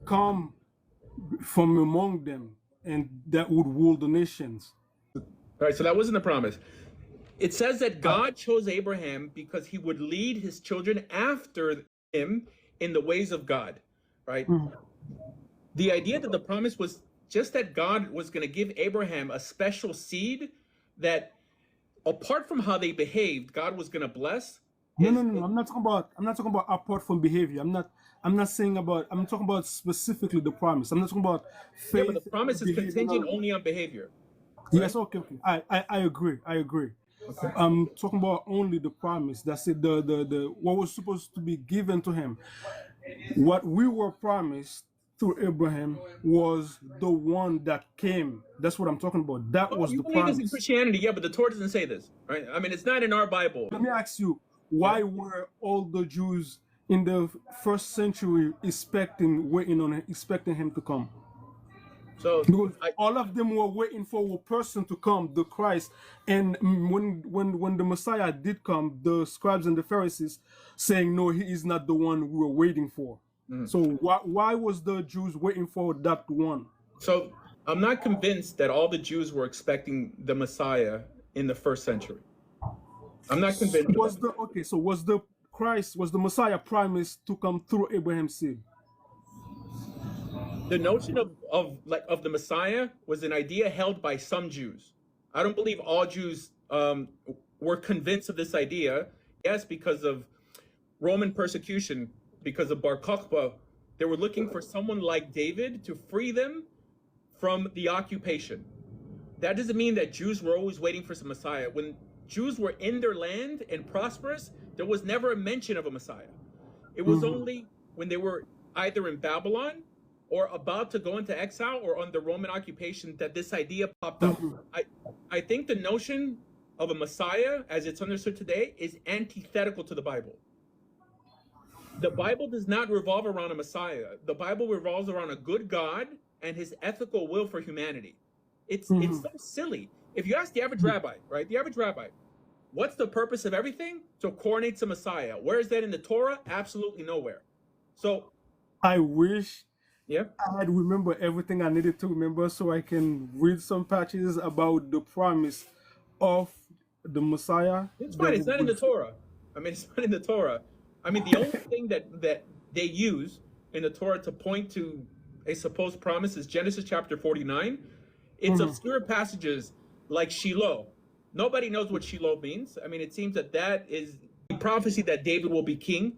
come from among them, and that would rule the nations. All right, so that wasn't the promise. It says that God chose Abraham because he would lead his children after him in the ways of God, right? The idea that the promise was just that God was going to give Abraham a special seed that, apart from how they behaved, God was going to bless. No, no, no, no. I'm not talking about apart from behavior. I'm not saying about. I'm talking about specifically the promise. I'm not talking about Yeah, faith. but the promise is behavior, contingent no. only on behavior. Yes, okay, okay. I agree. I agree. I'm talking about only the promise. That's it. The what was supposed to be given to him. What we were promised through Abraham was the one that came. That's what I'm talking about. That was You the believe this in promise. Christianity, yeah, but the Torah doesn't say this, right? I mean, it's not in our Bible. Let me ask you, why were all the Jews in the first century expecting him to come? So Because all of them were waiting for a person to come, the Christ. And when the Messiah did come, the scribes and the Pharisees saying, no, he is not the one we were waiting for. So why was the Jews waiting for that one? So I'm not convinced that all the Jews were expecting the Messiah in the first century. I'm not convinced. Was the Messiah promised to come through Abraham's seed? The notion of the Messiah was an idea held by some Jews. I don't believe all Jews were convinced of this idea. Yes, because of Roman persecution, because of Bar Kokhba, they were looking for someone like David to free them from the occupation. That doesn't mean that Jews were always waiting for some Messiah. When Jews were in their land and prosperous, there was never a mention of a Messiah. It was only when they were either in Babylon or about to go into exile or under Roman occupation that this idea popped up. I think the notion of a Messiah, as it's understood today, is antithetical to the Bible. The Bible does not revolve around a Messiah. The Bible revolves around a good God and his ethical will for humanity. It's so silly. If you ask the average rabbi, right, the average rabbi, what's the purpose of everything? To coronate a Messiah. Where is that in the Torah? Absolutely nowhere. So I wish yeah, I had remember everything I needed to remember so I can read some patches about the promise of the Messiah. it's fine. It's not in the Torah. I mean, it's not in the Torah. I mean, the only thing that they use in the Torah to point to a supposed promise is Genesis chapter 49. It's obscure passages like Shiloh. Nobody knows what Shiloh means. I mean, it seems that is a prophecy that David will be king.